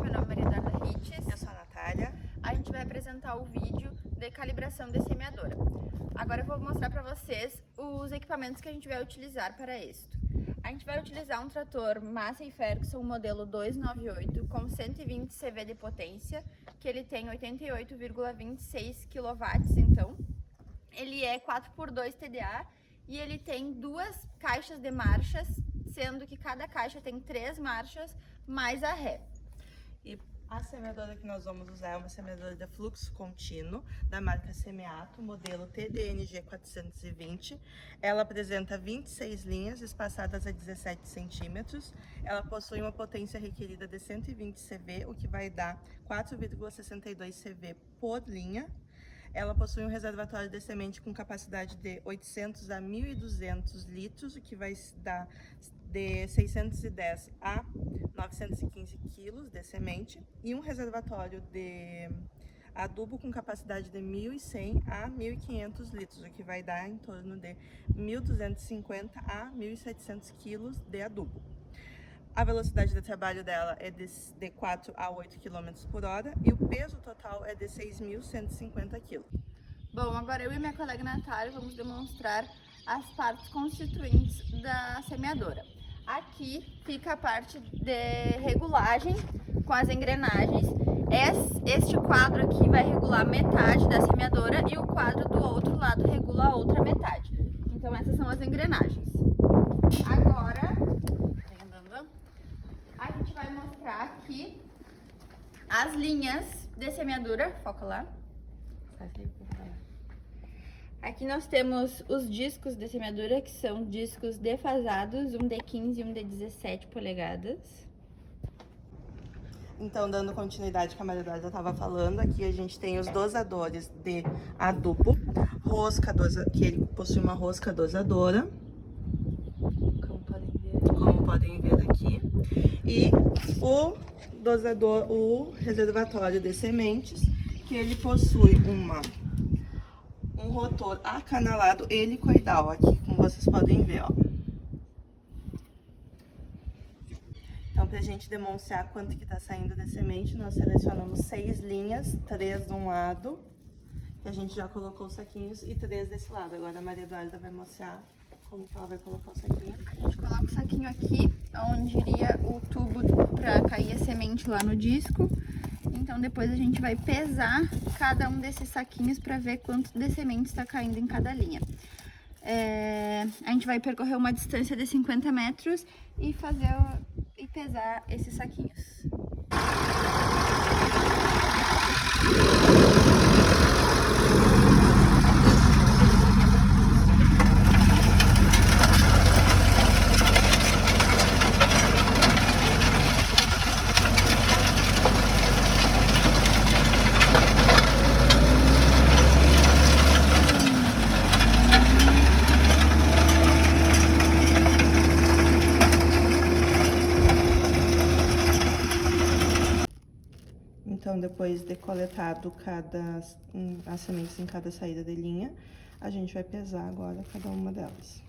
meu nome é Maria Eduarda Rittes. Eu sou a Natália. A gente vai apresentar o vídeo de calibração de semeadora. Agora eu vou mostrar para vocês os equipamentos que a gente vai utilizar para isso. A gente vai utilizar um trator Massey Ferguson modelo 298 com 120 CV de potência, que ele tem 88,26 kW, então. Ele é 4x2 TDA e ele tem duas caixas de marchas, sendo que cada caixa tem 3 marchas mais a ré. E a semeadora que nós vamos usar é uma semeadora de fluxo contínuo da marca Semeato, modelo TDNG 420. Ela apresenta 26 linhas espaçadas a 17 centímetros. Ela possui uma potência requerida de 120 CV, o que vai dar 4,62 CV por linha. Ela possui um reservatório de semente com capacidade de 800 a 1.200 litros, o que vai dar de 610 a 915 quilos de semente, e um reservatório de adubo com capacidade de 1.100 a 1.500 litros, o que vai dar em torno de 1.250 a 1.700 quilos de adubo. A velocidade de trabalho dela é de 4 a 8 km por hora e o peso total é de 6.150 kg. Bom, agora eu e minha colega Natália vamos demonstrar as partes constituintes da semeadora. Aqui fica a parte de regulagem com as engrenagens. Este quadro aqui vai regular metade da semeadora e o quadro do outro lado regula a outra metade. Então essas são as engrenagens. Agora, a gente vai mostrar aqui as linhas de semeadura. Foca lá. Aqui nós temos os discos de semeadura, que são discos defasados, um de 15 e um de 17 polegadas. Então, dando continuidade que a Maria Eduarda estava falando, aqui a gente tem os dosadores de adubo, que ele possui uma rosca dosadora, como podem ver aqui, e o dosador, o reservatório de sementes, que ele possui um rotor acanalado helicoidal, aqui, como vocês podem ver, ó. Então, para a gente demonstrar quanto que está saindo de semente, nós selecionamos 6 linhas, 3 de um lado, que a gente já colocou os saquinhos, e 3 desse lado. Agora a Maria Eduarda vai mostrar como que ela vai colocar o saquinho. A gente coloca o saquinho aqui, onde iria o tubo para cair a semente lá no disco. Então depois a gente vai pesar cada um desses saquinhos para ver quanto de semente está caindo em cada linha. A gente vai percorrer uma distância de 50 metros e pesar esses saquinhos. Então, depois de coletado as sementes em cada saída de linha, a gente vai pesar agora cada uma delas.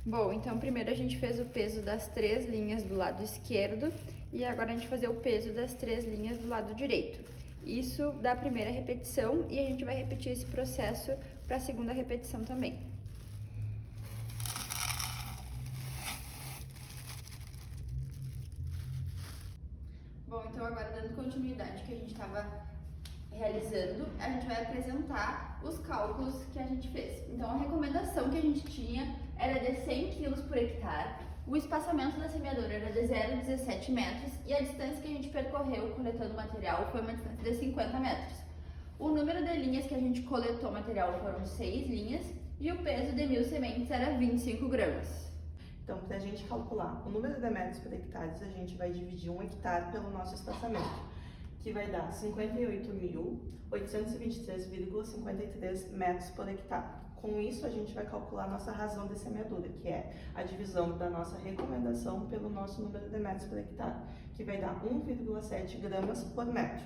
Bom, então primeiro a gente fez o peso das 3 linhas do lado esquerdo e agora a gente vai fazer o peso das 3 linhas do lado direito. Isso da primeira repetição e a gente vai repetir esse processo para a segunda repetição também. Bom, então agora dando continuidade que a gente estava realizando, a gente vai apresentar os cálculos que a gente fez. Então a recomendação que a gente tinha era de 100 kg por hectare, o espaçamento da semeadora era de 0,17 metros e a distância que a gente percorreu coletando material foi uma distância de 50 metros. O número de linhas que a gente coletou material foram 6 linhas e o peso de 1.000 sementes era 25 gramas. Então, para a gente calcular o número de metros por hectare, a gente vai dividir 1 hectare pelo nosso espaçamento, que vai dar 58.823,53 metros por hectare. Com isso, a gente vai calcular a nossa razão de semeadura, que é a divisão da nossa recomendação pelo nosso número de metros por hectare, que vai dar 1,7 gramas por metro.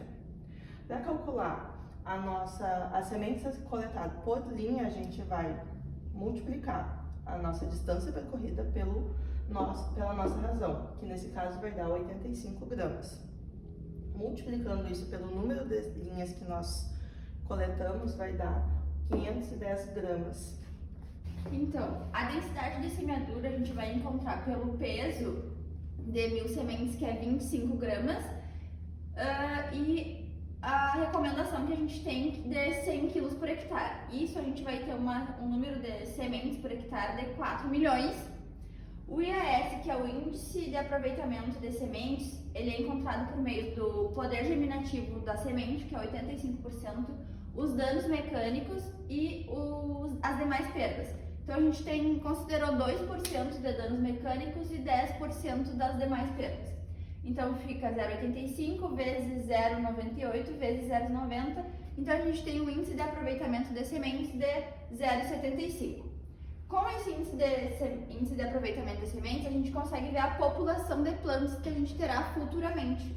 Para calcular as sementes coletadas por linha, a gente vai multiplicar a nossa distância percorrida pela nossa razão, que nesse caso vai dar 85 gramas. Multiplicando isso pelo número de linhas que nós coletamos, vai dar 510 gramas. Então, a densidade de semeadura a gente vai encontrar pelo peso de 1000 sementes, que é 25 gramas, e a recomendação que a gente tem de 100 quilos por hectare. Isso a gente vai ter um número de sementes por hectare de 4 milhões. O IAS, que é o Índice de Aproveitamento de Sementes, ele é encontrado por meio do poder germinativo da semente, que é 85%, os danos mecânicos e as demais perdas. Então a gente considerou 2% de danos mecânicos e 10% das demais perdas. Então fica 0,85 vezes 0,98 vezes 0,90. Então a gente tem o índice de aproveitamento de sementes de 0,75. Com esse índice de aproveitamento de sementes, a gente consegue ver a população de plantas que a gente terá futuramente.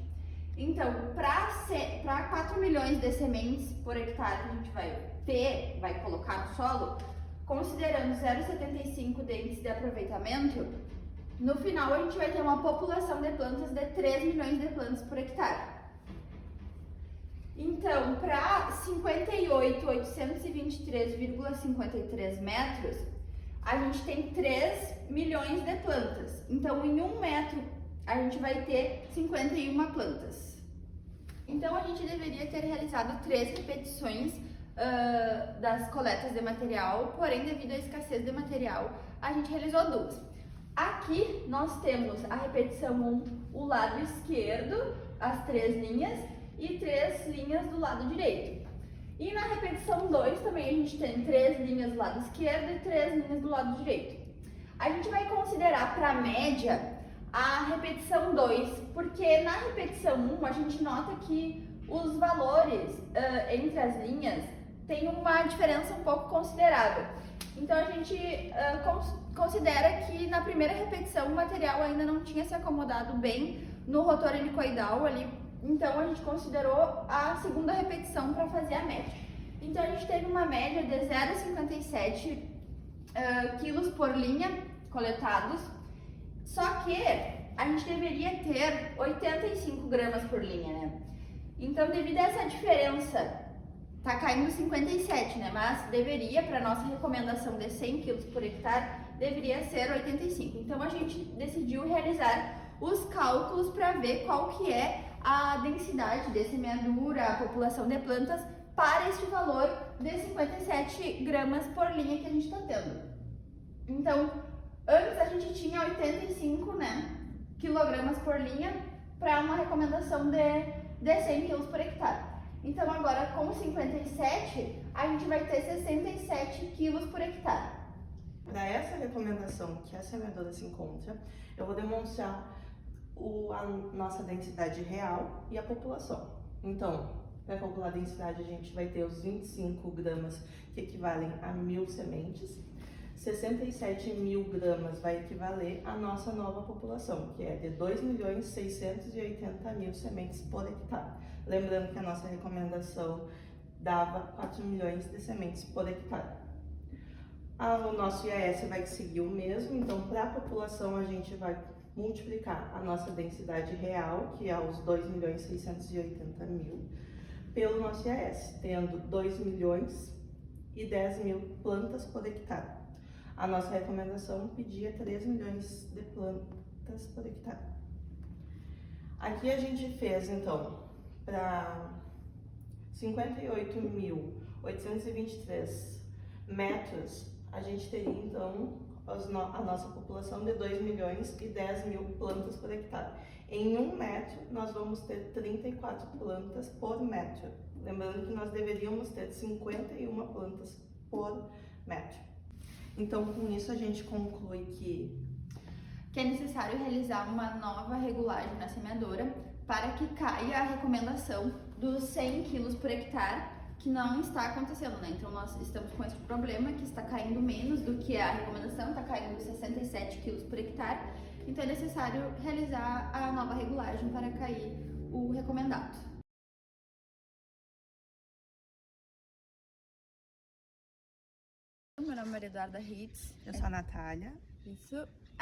Então, para 4 milhões de sementes por hectare que a gente vai colocar no solo, considerando 0,75 de índice de aproveitamento, no final a gente vai ter uma população de plantas de 3 milhões de plantas por hectare. Então, para 58.823,53 metros, a gente tem 3 milhões de plantas. Então, em 1 metro, a gente vai ter 51 plantas. Então, a gente deveria ter realizado 3 repetições das coletas de material, porém, devido à escassez de material, a gente realizou 2. Aqui, nós temos a repetição 1, o lado esquerdo, as 3 linhas, e 3 linhas do lado direito. E na repetição 2 também a gente tem 3 linhas do lado esquerdo e 3 linhas do lado direito. A gente vai considerar para a média a repetição 2, porque na repetição 1 a gente nota que os valores entre as linhas tem uma diferença um pouco considerável. Então a gente considera que na primeira repetição o material ainda não tinha se acomodado bem no rotor helicoidal ali. Então a gente considerou a segunda repetição para fazer a média. Então a gente teve uma média de 0,57 quilos por linha coletados, só que a gente deveria ter 85 gramas por linha, né? Então, devido a essa diferença, tá caindo 57, né? Mas deveria, para nossa recomendação de 100 quilos por hectare, deveria ser 85. Então a gente decidiu realizar os cálculos para ver qual que é a densidade de semeadura, a população de plantas para este valor de 57 gramas por linha que a gente está tendo. Então, antes a gente tinha 85, né, quilogramas por linha para uma recomendação de 100 quilos por hectare. Então, agora com 57, a gente vai ter 67 quilos por hectare. Para essa recomendação que a semeadora se encontra, eu vou demonstrar a nossa densidade real e a população. Então, para calcular a densidade, a gente vai ter os 25 gramas, que equivalem a 1000 sementes. 67 mil gramas vai equivaler à nossa nova população, que é de 2.680.000 sementes por hectare. Lembrando que a nossa recomendação dava 4 milhões de sementes por hectare. O nosso IAS vai seguir o mesmo, então para a população a gente vai multiplicar a nossa densidade real, que é os 2.680.000, pelo nosso IAS, tendo 2 milhões e 10 mil plantas por hectare. A nossa recomendação pedia 3 milhões de plantas por hectare. Aqui a gente fez, então, para 58.823 metros, a gente teria, então, a nossa população de 2 milhões e 10 mil plantas por hectare. Em 1 metro, nós vamos ter 34 plantas por metro. Lembrando que nós deveríamos ter 51 plantas por metro. Então, com isso, a gente conclui que é necessário realizar uma nova regulagem na semeadora para que caia a recomendação dos 100 quilos por hectare, que não está acontecendo, né? Então, nós estamos com esse problema que está caindo menos do que a recomendação, está caindo 67 quilos por hectare. Então, é necessário realizar a nova regulagem para cair o recomendado. meu nome é Maria Eduarda Ritz. Eu sou a Natália. Isso.